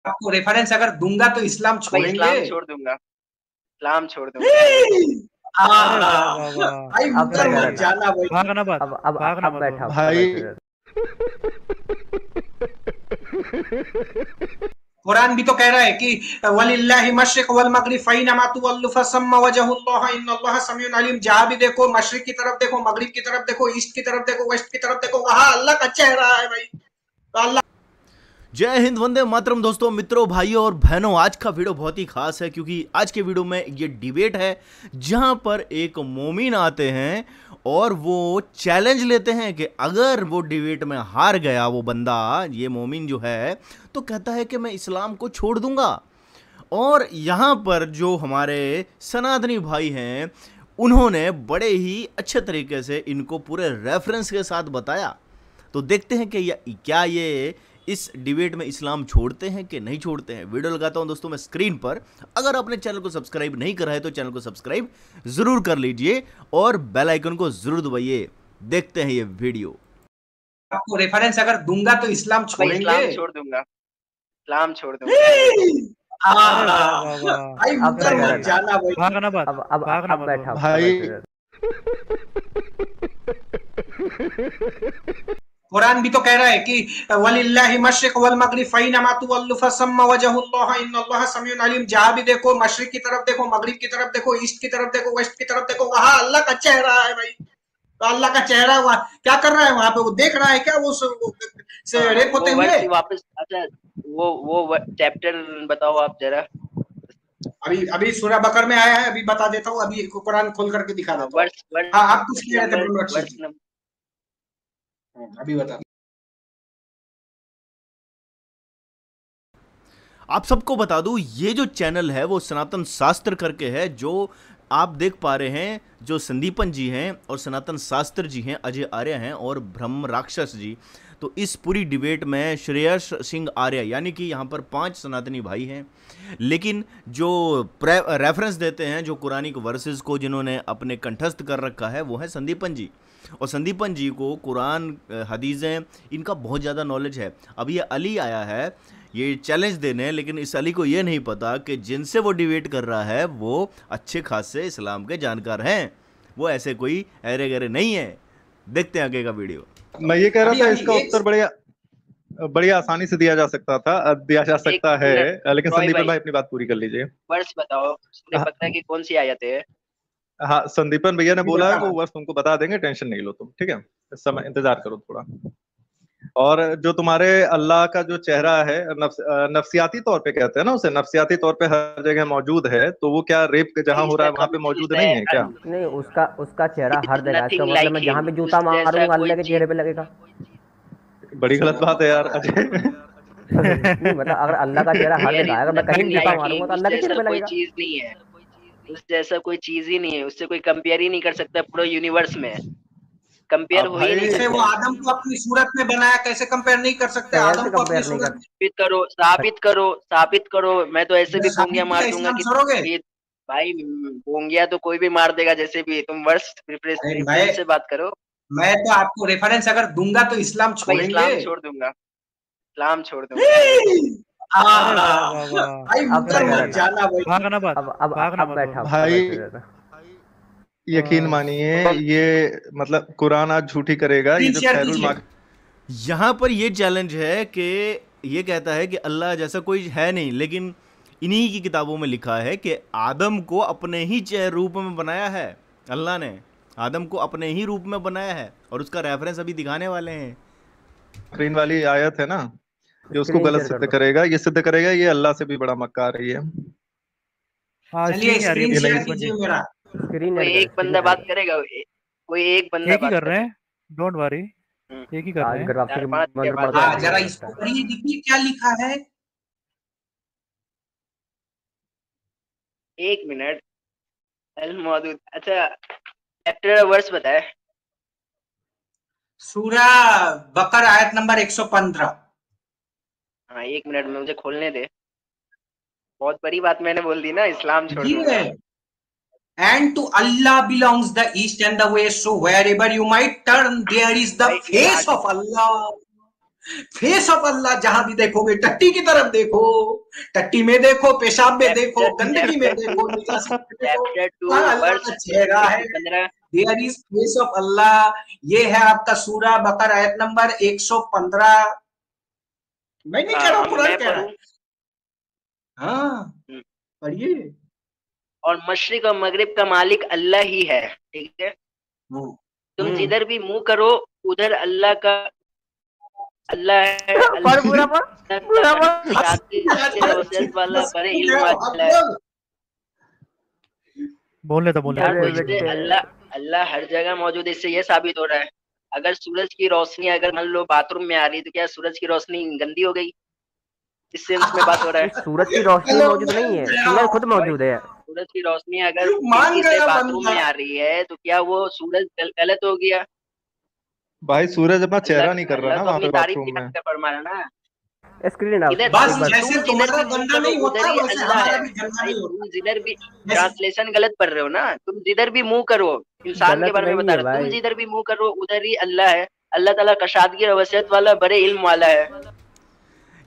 आपको रेफरेंस अगर दूंगा तो इस्लाम भाई छोड़ेंगे। इस्लाम छोड़ दूंगा, इस्लाम छोड़ दूंगा। अरे वाह वाह वाह, भाई अब मुकर क्या मत जाना भाई। भागना मत, भागना अब मत बैठा भाई। भाई। कुरान भी तो कह रहा है कि वलिल्लाहि मशरिक वल मगरिब फैनमा तुवल्लु फसम्मा वजहुल्लाह इन्नल्लाह समीउन अलीम। जहां भी देखो, मशरिक की तरफ देखो, मगरिब की तरफ देखो, ईस्ट की तरफ देखो, वेस्ट की तरफ देखो, वहां अल्लाह का चेहरा है भाई। तो अल्लाह जय हिंद, वंदे मातरम। दोस्तों, मित्रों, भाइयों और बहनों, आज का वीडियो बहुत ही खास है क्योंकि आज के वीडियो में ये डिबेट है जहां पर एक मोमिन आते हैं और वो चैलेंज लेते हैं कि अगर वो डिबेट में हार गया वो बंदा, ये मोमिन जो है, तो कहता है कि मैं इस्लाम को छोड़ दूंगा। और यहाँ पर जो हमारे सनातनी भाई हैं उन्होंने बड़े ही अच्छे तरीके से इनको पूरे रेफरेंस के साथ बताया। तो देखते हैं कि क्या ये इस डिबेट में इस्लाम छोड़ते हैं कि नहीं छोड़ते हैं। वीडियो लगाता हूं दोस्तों मैं स्क्रीन पर। अगर आपने चैनल को सब्सक्राइब नहीं करा है तो चैनल को सब्सक्राइब जरूर कर लीजिए और बेल आइकन को जरूर दबाइए। देखते हैं ये वीडियो। आपको रेफरेंस अगर दूंगा तो इस्लाम भाई छोड़ेंगे। इस्लाम छोड़ दूंगा, इस्लाम छोड़ दूंगा। अरे वाह वाह वाह, भाई मुकर मत जाना भाई। भागना मत, भागना मत बैठा भाई। कुरान भी तो कह रहा है कि वलिल्लाहि मशरिक वल मगरिब फैनमा तुवल्लु फसम्मा वजहुल्लाह इन्नल्लाह समीउन अलीम। जहां भी देखो, मशरिक की तरफ देखो, मगरिब की तरफ देखो, ईस्ट की तरफ देखो, वेस्ट की तरफ देखो, वहां अल्लाह का चेहरा है भाई। तो अल्लाह का चेहरा हुआ क्या कर रहा है वहां पे? वो देख रहा है क्या वो से रेप होते वो हुए? वर्ड वापस, अच्छा वो चैप्टर बताओ आप जरा। अभी अभी सूरह बकर में आया है, अभी बता देता हूँ। अभी कुरान खोल करके दिखा देता हूँ। वर्ष हाँ, आप कुछ कह रहे थे वर्ष अभी बता। आप सबको बता दूं, ये जो चैनल है वो सनातन शास्त्र करके है, जो आप देख पा रहे हैं। जो संदीपन जी हैं और सनातन शास्त्र जी हैं, अजय आर्य हैं और ब्रह्म राक्षस जी। तो इस पूरी डिबेट में श्रेयस सिंह आर्य, यानी कि यहाँ पर 5 सनातनी भाई हैं, लेकिन जो रेफरेंस देते हैं, जो कुरानिक वर्सेस को जिन्होंने अपने कंठस्थ कर रखा है, वो है संदीपन जी। और संदीपन जी को कुरान, हदीसें, इनका बहुत ज़्यादा नॉलेज है। अब ये अली आया है ये चैलेंज देने, लेकिन इस अली को ये नहीं पता कि जिनसे वो डिबेट कर रहा है वो अच्छे खासे इस्लाम के जानकार हैं। वो ऐसे कोई अरे गरे नहीं है। देखते हैं आगे का वीडियो। मैं ये कह रहा था इसका उत्तर बड़ी आसानी से दिया जा सकता है, लेकिन संदीपन भाई अपनी बात पूरी कर लीजिए। वर्ष बताओ, सूरह बकरा की कौन सी आयत है? हाँ, संदीपन भैया ने बोला है वो वर्ष तुमको बता देंगे, टेंशन नहीं लो तुम, ठीक है? इस समय इंतजार करो थोड़ा। और जो तुम्हारे अल्लाह का जो चेहरा है, नफ्सियाती तौर पे कहते हैं ना उसे, नफ्सियाती तौर पे हर जगह मौजूद है, तो वो क्या रेप जहां हो रहा है वहां पे मौजूद नहीं है क्या? नहीं, उसका चेहरा हर जगह, इसका मतलब मैं जहाँ पे जूता मारूंगा अल्लाह के चेहरे पे लगेगा। बड़ी गलत बात है यार अजय। नहीं, मतलब अगर अल्लाह का चेहरा हर जगह, अगर मैं कहीं भी जूता मारूंगा तो अल्लाह के चेहरे पे लगेगा। कोई चीज नहीं है उस जैसा, कोई चीज ही नहीं है, उससे कोई कंपेयर ही नहीं कर सकता पूरे यूनिवर्स में। कंपेयर हो ही नहीं सकता। वो आदम को अपनी सूरत में बनाया, कैसे कंपेयर नहीं कर सकते? आदम को अपनी सूरत में साबित करो। मैं तो ऐसे भी बोंगिया मार दूंगा कि भाई बोंगिया तो कोई भी मार देगा, जैसे भी। तुम वर्ष प्रिपरेशन से बात करो। मैं तो आपको रेफरेंस अगर दूंगा तो इस्लाम छोड़ेंगे। इस्लाम छोड़ दूंगा, इस्लाम छोड़ दूंगा। भाई मुकर मत जाना भाई। भागना मत, भागना मत बैठा भाई। यकीन मानिए, ये मतलब कुरान आज झूठी करेगा। ये जो खैरुल यहाँ पर ये चैलेंज है कि ये कहता है कि अल्लाह जैसा कोई है नहीं, लेकिन इन्हीं की किताबों में लिखा है कि आदम को अपने ही रूप में बनाया है। अल्लाह ने आदम को अपने ही रूप में बनाया है और उसका रेफरेंस अभी दिखाने वाले हैं। स्क्रीन वाली आयत है ना, ये उसको गलत सिद्ध करेगा। ये सिद्ध करेगा ये अल्लाह से भी बड़ा मक्कार है ये। चलिए स्क्रीन शेयर कीजिए मेरा। कोई एक बंदा बात करेगा, कोई एक बंदा बात कर रहे हैं, डोंट वरी, एक ही कर रहे हैं। जरा इसको पढ़िए, देखिए क्या लिखा है। एक मिनट, अल मौजूद। अच्छा, चैप्टर वर्स बताए। सूरह बकर आयत नंबर 115। हाँ, एक मिनट में मुझे खोलने दे। बहुत बड़ी बात मैंने बोल दी ना, इस्लाम छोड़ दूंगा। And to Allah belongs the east and the west, so wherever you might turn, there is the face of Allah. Face of Allah जहां भी देखोगे, टट्टी की तरफ देखो, टट्टी में देखो, पेशाब में देखो, गंदगी में देखो, अल्लाह का चेहरा है। देयर इज फेस ऑफ अल्लाह। ये है आपका सूरा बकर आयत नंबर 115। मैं नहीं कह रहा हूँ, कुरान कह रहा है। हाँ पढ़िए। और मशरिक और मगरिब का मालिक अल्लाह ही है, ठीक है। तुम जिधर भी मुंह करो उधर अल्लाह का, अल्लाह है, वाला बड़े इल्म वाला है। बोलने तो बोलने अल्लाह हर जगह मौजूद है। इससे ये साबित हो रहा है, अगर सूरज की रोशनी अगर मान लो बाथरूम में आ रही है तो क्या सूरज की रोशनी गंदी हो गई? इस सेंस में बात हो रहा है। सूरज की रोशनी मौजूद नहीं है, सूरज खुद मौजूद है। सूरज की रोशनी अगर बाथरूम में आ रही है तो क्या वो सूरज गलत हो गया? भाई सूरज अपना चेहरा नहीं कर रहा ना वहाँ पे बाथरूम में। ना स्क्रीन बस जैसे तुम्हारा गंदा नहीं होता वैसे हमारा भी गंदा नहीं होता। तुम जिधर भी ट्रांसलेशन गलत पढ़ रहे हो ना। तुम जिधर भी मुंह करो, इंसान के बारे में बता रहे हो, तुम जिधर भी मुंह करो उधर ही अल्लाह है। अल्लाह ताला कशादगी और वसीयत वाला, बड़े इल्म वाला है।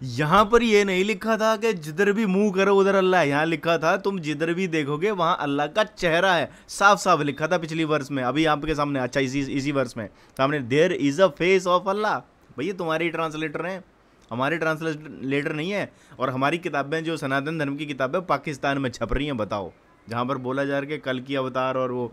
यहाँ पर ये नहीं लिखा था कि जिधर भी मुंह करो उधर अल्लाह है। यहाँ लिखा था तुम जिधर भी देखोगे वहां अल्लाह का चेहरा है। साफ साफ लिखा था पिछली वर्ष में, अभी आपके सामने। अच्छा इसी वर्ष में सामने there is a face of Allah. भैया तुम्हारे ट्रांसलेटर हैं, हमारे ट्रांसलेटर नहीं है। और हमारी किताबें जो सनातन धर्म की किताबें पाकिस्तान में छप रही हैं, बताओ, जहाँ पर बोला जा रहा है कि कल की अवतार और वो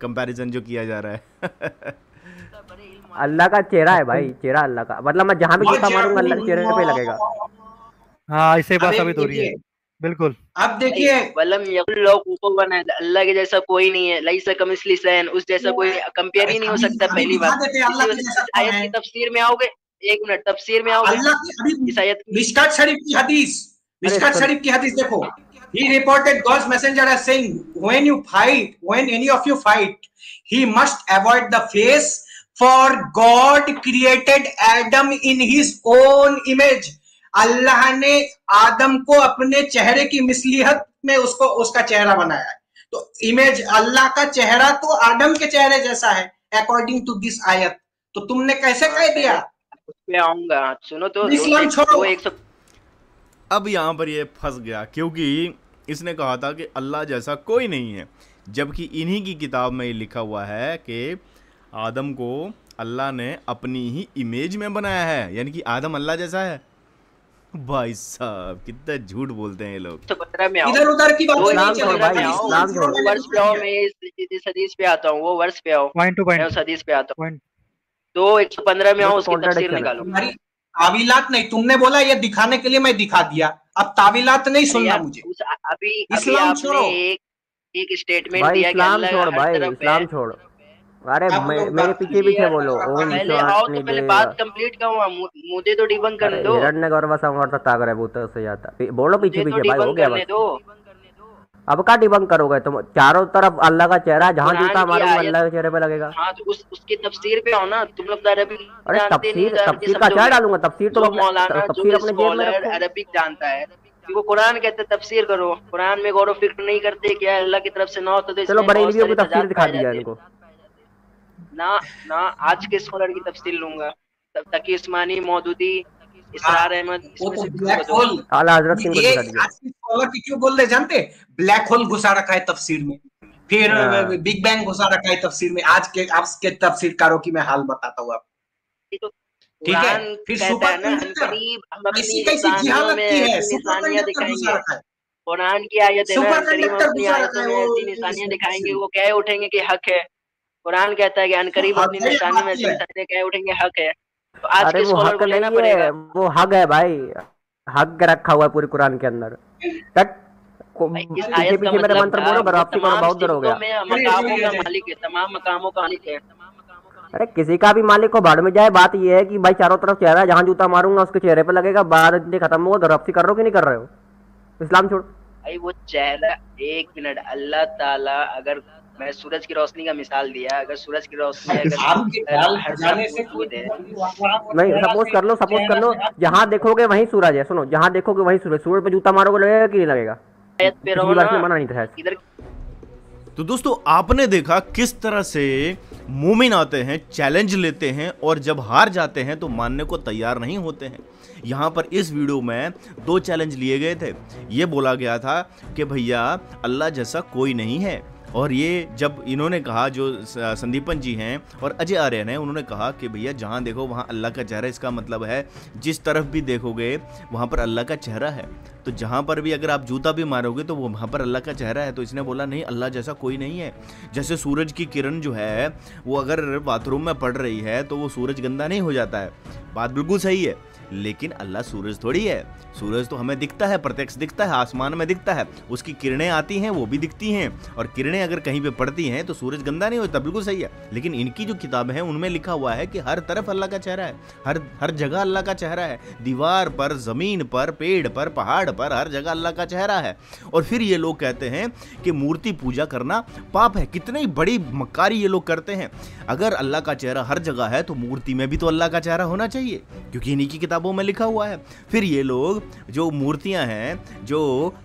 कंपैरिजन जो किया जा रहा है। अल्लाह का चेहरा है भाई, चेहरा अल्लाह का, मतलब मैं जहाँ भी जूता मारूंगा अल्लाह के चेहरे पे लगेगा। हाँ इससे बात साबित हो रही है। बिल्कुल। अब देखिए अल्लाह के जैसा कोई नहीं है, लईसा कमिस्ली शैअन, उस जैसा कोई कंपेयर ही नहीं हो सकता। पहली बात आयत की तफसीर में आओगे, एक मिनट, तफसीर में आओगे इस आयत की। मिशकात शरीफ की हदीस, मिशकात शरीफ की हदीस देखो। He reported God's messenger as saying, when any of you fight, he must avoid the face, for God created Adam in his own image. अल्लाह ने आदम को अपने चेहरे की मिसलियत में उसका चेहरा बनाया है। तो इमेज अल्लाह का चेहरा तो आदम के चेहरे जैसा है अकॉर्डिंग टू दिस आयत। तो तुमने कैसे कह दिया? उसमें आऊंगा, सुनो तो इस्लाम छोड़ो। अब यहाँ पर ये फंस गया, क्योंकि इसने कहा था कि अल्लाह जैसा कोई नहीं है, जबकि इन्हीं की किताब में ये लिखा हुआ है कि आदम को अल्लाह ने अपनी ही इमेज में बनाया है, यानी कि आदम अल्लाह जैसा है। भाई साहब कितना झूठ बोलते हैं ये लोग। तो 15 में आओ, इधर उधर की बात नहीं चलेगी। वर्ष पे आओ, मैं इस हदीस पे आता हूँ, वो वर्ष पे आओ, मैं उस हदीस पे आता हूँ। तो 115 में आओ, उसकी तफसीर निकालो। तावीलात नहीं, तुमने बोला ये दिखाने के लिए मैं दिखा दिया, अब तावीलात नहीं सुनना मुझे। अभी आपने एक स्टेटमेंट दिया कि इस्लाम छोड़। अरे मेरे पीछे बोलो। पहले आओ तो पहले बात कंप्लीट करूंगा, मुझे तो डिबंक करने दो। हिरण्यगर्भ संवर्त तागर है भूत से जाता। बोलो पीछे भाई, हो गया बस। अब का डिबंक करोगे तुम? चारों तरफ अल्लाह का चेहरा, जहाँ जूता मारूंगा अल्लाह के चेहरे पे लगेगा। हाँ तो उसकी तफसीर पे आओ ना, तुम लोग अरबी। अरे तफसीर का क्या डालूंगा? तफसीर तो मौलाना तफसीर अपने जेब में रखो। अरबिक जानता है, वो कुरान कहते तफसीर करो। कुरान में गौर फिक्र नहीं करते क्या अल्लाह की तरफ से ना होता? चलो बरेलवियों की तफसीर दिखा दिया इनको ना। आज के स्कॉलर की तफसीर लूंगा, तकी उस्मानी, मौदूदी, इसरार अहमद, आला हजरत सिंह को दिखा दिया। आज के स्कॉलर की क्यों बोल रहे जानते? ब्लैक होल घुसा रखा है तफसीर में, फिर बिग बैंग घुसा रखा है तफसीर में। आज के तफसीरकारों की मैं हाल बताता हूँ आपको, ठीक है? फिर सुपर कुरान की आयत है ना, करीब अपनी आयतों में ऐसी निशानियां दिखाएंगे, वो कह उठेंगे कि हक है। कुरान कहता है कि अनकरीब अपनी निशानी में ऐसी निशानियां कह उठेंगे हक है। तो आज के स्कॉलर को लेना पड़ेगा। वो हक है भाई, हक रखा हुआ है पूरे कुरान के अंदर। पीछे मेरे मंत्र बोलो, बराबरी करो, बहुत देर हो गया। मकामों का मालिक है, तमाम मकामों का मालिक है। अरे किसी का भी मालिक को भाड़ में जाए, बात ये है कि भाई चारों तरफ चेहरा, जहाँ जूता मारूंगा उसके चेहरे पे लगेगा। बात खत्म हो, दरअफ्ती कर रहे हो कि नहीं कर रहे हो? इस्लाम छोड़ भाई वो चेहरा। एक मिनट, अल्लाह ताला, अगर मैं सूरज की रोशनी का मिसाल दिया, अगर सूरज की रोशनी नहीं, सपोज कर लो जहाँ देखोगे वहीं सूरज है। सुनो, जहाँ देखोगे वहीं सूरज। सूरज पे जूता मारोगे लगेगा कि नहीं लगेगा? आयत पे रहो ना, मना नहीं था इधर तो दोस्तों आपने देखा किस तरह से मोमिन आते हैं, चैलेंज लेते हैं और जब हार जाते हैं तो मानने को तैयार नहीं होते हैं। यहाँ पर इस वीडियो में 2 चैलेंज लिए गए थे। ये बोला गया था कि भैया अल्लाह जैसा कोई नहीं है, और ये जब इन्होंने कहा, जो संदीपन जी हैं और अजय आर्यन हैं, उन्होंने कहा कि भैया जहाँ देखो वहाँ अल्लाह का चेहरा, इसका मतलब है जिस तरफ भी देखोगे वहाँ पर अल्लाह का चेहरा है। तो जहाँ पर भी अगर आप जूता भी मारोगे तो वो वहाँ पर अल्लाह का चेहरा है। तो इसने बोला नहीं, अल्लाह जैसा कोई नहीं है। जैसे सूरज की किरण जो है वो अगर बाथरूम में पड़ रही है तो वो सूरज गंदा नहीं हो जाता है, बात बिल्कुल सही है। लेकिन अल्लाह सूरज थोड़ी है। सूरज तो हमें दिखता है, प्रत्यक्ष दिखता है, आसमान में दिखता है, उसकी किरणें आती हैं वो भी दिखती हैं, और किरणें अगर कहीं पे पड़ती हैं तो सूरज गंदा नहीं होता, बिल्कुल सही है। लेकिन इनकी जो किताब है उनमें लिखा हुआ है कि हर तरफ अल्लाह का चेहरा है, हर जगह अल्लाह का चेहरा है, दीवार पर, जमीन पर, पेड़ पर, पहाड़ पर, हर जगह अल्लाह का चेहरा है। और फिर ये लोग कहते हैं कि मूर्ति पूजा करना पाप है। कितनी बड़ी मक्कारी ये लोग करते हैं। अगर अल्लाह का चेहरा हर जगह है तो मूर्ति में भी तो अल्लाह का चेहरा होना चाहिए, क्योंकि इन्हीं की किताबों में लिखा हुआ है। फिर ये लोग जो मूर्तियां हैं, जो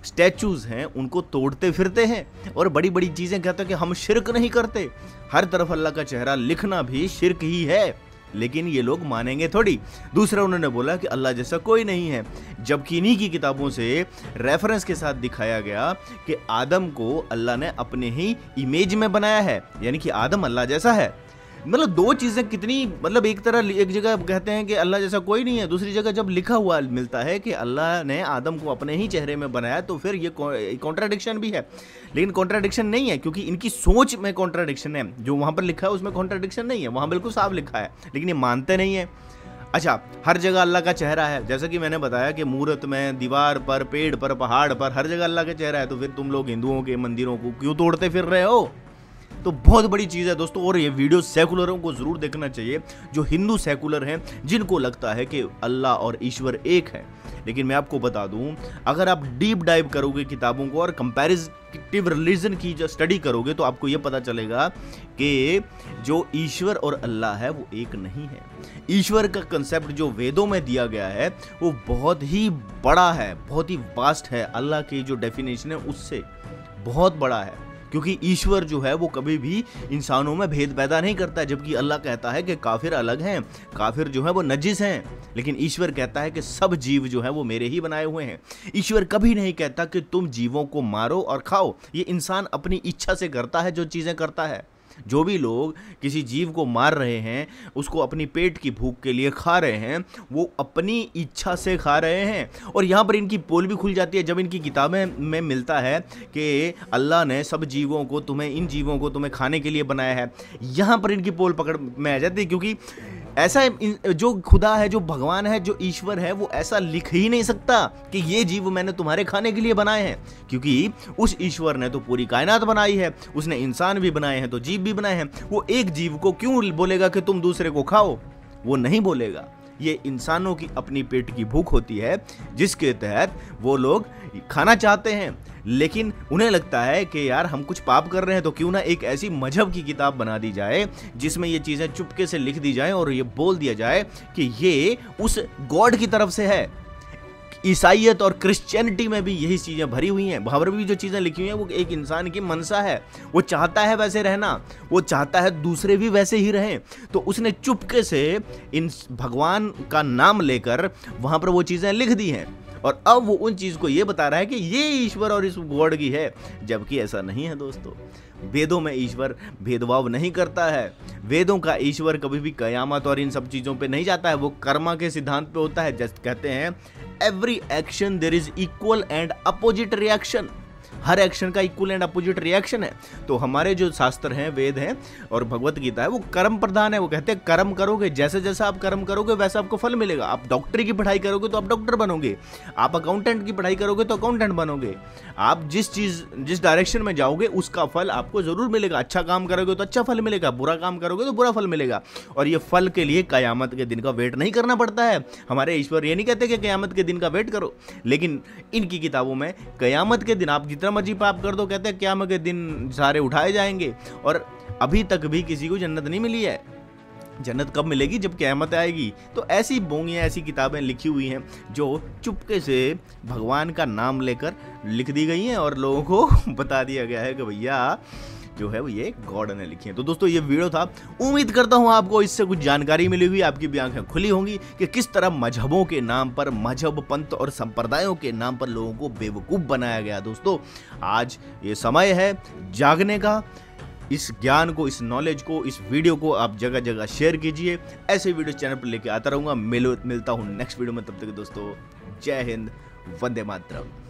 स्टैचूज हैं, उनको तोड़ते फिरते हैं और बड़ी बड़ी चीजें कहते हैं कि हम शिर्क नहीं करते। हर तरफ अल्लाह का चेहरा लिखना भी शिर्क ही है, लेकिन ये लोग मानेंगे थोड़ी। दूसरा उन्होंने बोला कि अल्लाह जैसा कोई नहीं है, जबकि इन्हीं की किताबों से रेफरेंस के साथ दिखाया गया कि आदम को अल्लाह ने अपने ही इमेज में बनाया है, यानी कि आदम अल्लाह जैसा है। मतलब 2 चीजें कितनी, मतलब एक तरह एक जगह कहते हैं कि अल्लाह जैसा कोई नहीं है, दूसरी जगह जब लिखा हुआ मिलता है कि अल्लाह ने आदम को अपने ही चेहरे में बनाया, तो फिर ये कॉन्ट्राडिक्शन भी है। लेकिन कॉन्ट्राडिक्शन नहीं है, क्योंकि इनकी सोच में कॉन्ट्राडिक्शन है। जो वहां पर लिखा है उसमें कॉन्ट्राडिक्शन नहीं है, वहां बिल्कुल साफ लिखा है, लेकिन ये मानते नहीं है। अच्छा, हर जगह अल्लाह का चेहरा है, जैसा कि मैंने बताया कि मूर्त में, दीवार पर, पेड़ पर, पहाड़ पर, हर जगह अल्लाह का चेहरा है, तो फिर तुम लोग हिंदुओं के मंदिरों को क्यों तोड़ते फिर रहे हो? तो बहुत बड़ी चीज़ है दोस्तों। और ये वीडियो सेकुलरों को जरूर देखना चाहिए, जो हिंदू सेकुलर हैं, जिनको लगता है कि अल्लाह और ईश्वर एक है। लेकिन मैं आपको बता दूं, अगर आप डीप डाइव करोगे किताबों को और कंपैरेटिव रिलीजन की जो स्टडी करोगे, तो आपको ये पता चलेगा कि जो ईश्वर और अल्लाह है वो एक नहीं है। ईश्वर का कंसेप्ट जो वेदों में दिया गया है वो बहुत ही बड़ा है, बहुत ही वास्ट है। अल्लाह की जो डेफिनेशन है उससे बहुत बड़ा है, क्योंकि ईश्वर जो है वो कभी भी इंसानों में भेद पैदा नहीं करता। जबकि अल्लाह कहता है कि काफिर अलग हैं, काफिर जो है वो नजिस हैं, लेकिन ईश्वर कहता है कि सब जीव जो है वो मेरे ही बनाए हुए हैं। ईश्वर कभी नहीं कहता कि तुम जीवों को मारो और खाओ। ये इंसान अपनी इच्छा से करता है जो चीजें करता है। जो भी लोग किसी जीव को मार रहे हैं, उसको अपनी पेट की भूख के लिए खा रहे हैं, वो अपनी इच्छा से खा रहे हैं। और यहाँ पर इनकी पोल भी खुल जाती है जब इनकी किताबें में मिलता है कि अल्लाह ने सब जीवों को, इन जीवों को तुम्हें खाने के लिए बनाया है। यहाँ पर इनकी पोल पकड़ में आ जाती है, क्योंकि ऐसा जो खुदा है, जो भगवान है, जो ईश्वर है, वो ऐसा लिख ही नहीं सकता कि ये जीव मैंने तुम्हारे खाने के लिए बनाए हैं, क्योंकि उस ईश्वर ने तो पूरी कायनात बनाई है, उसने इंसान भी बनाए हैं तो जीव भी बनाए हैं। वो एक जीव को क्यों बोलेगा कि तुम दूसरे को खाओ? वो नहीं बोलेगा। ये इंसानों की अपनी पेट की भूख होती है, जिसके तहत वो लोग खाना चाहते हैं, लेकिन उन्हें लगता है कि यार हम कुछ पाप कर रहे हैं, तो क्यों ना एक ऐसी मजहब की किताब बना दी जाए जिसमें ये चीजें चुपके से लिख दी जाए और ये बोल दिया जाए कि ये उस गॉड की तरफ से है। ईसाईयत और क्रिश्चियनिटी में भी यही चीजें भरी हुई हैं। वहां पर भी जो चीजें लिखी हुई हैं वो एक इंसान की मनसा है, वो चाहता है वैसे रहना, वो चाहता है दूसरे भी वैसे ही रहें। तो उसने चुपके से इन भगवान का नाम लेकर वहां पर वो चीजें लिख दी हैं, और अब वो उन चीज को ये बता रहा है कि ये ईश्वर और इस गॉड की है, जबकि ऐसा नहीं है दोस्तों। वेदों में ईश्वर भेदभाव नहीं करता है। वेदों का ईश्वर कभी भी कयामत और इन सब चीजों पे नहीं जाता है, वो कर्मा के सिद्धांत पे होता है। जैसे कहते हैं every action there is equal and opposite reaction. हर एक्शन का इक्वल एंड अपोजिट रिएक्शन है। तो हमारे जो शास्त्र हैं, वेद हैं और भगवत गीता है, वो कर्म प्रधान है। वो कहते हैं कर्म करोगे, जैसे जैसा आप कर्म करोगे वैसा आपको फल मिलेगा। आप डॉक्टरी की पढ़ाई करोगे तो आप डॉक्टर बनोगे, आप अकाउंटेंट की पढ़ाई करोगे तो अकाउंटेंट बनोगे। आप जिस डायरेक्शन में जाओगे उसका फल आपको जरूर मिलेगा। अच्छा काम करोगे तो अच्छा फल मिलेगा, बुरा काम करोगे तो बुरा फल मिलेगा। और ये फल के लिए कयामत के दिन का वेट नहीं करना पड़ता है। हमारे ईश्वर ये नहीं कहते कि कयामत के दिन का वेट करो, लेकिन इनकी किताबों में कयामत के दिन आप जितना मर्जी पाप कर दो, कहते हैं क़यामत के दिन सारे उठाए जाएंगे। और अभी तक भी किसी को जन्नत नहीं मिली है। जन्नत कब मिलेगी? जब क़यामत आएगी। तो ऐसी बोंगियाँ, ऐसी किताबें लिखी हुई हैं जो चुपके से भगवान का नाम लेकर लिख दी गई हैं और लोगों को बता दिया गया है कि भैया जो है वो ये गॉड ने लिखी है। तो दोस्तों ये वीडियो था, उम्मीद करता हूँ आपको इससे कुछ जानकारी मिली हुई, आपकी भी आंखें खुली होंगी कि किस तरह मजहबों के नाम पर, मजहब, पंथ और संप्रदायों के नाम पर लोगों को बेवकूफ़ बनाया गया। दोस्तों आज ये समय है जागने का। इस ज्ञान को, इस नॉलेज को, इस वीडियो को आप जगह जगह शेयर कीजिए। ऐसे वीडियो चैनल पर लेके आता रहूँगा। मिलता हूँ नेक्स्ट वीडियो में। तब तक दोस्तों जय हिंद, वंदे मातरम।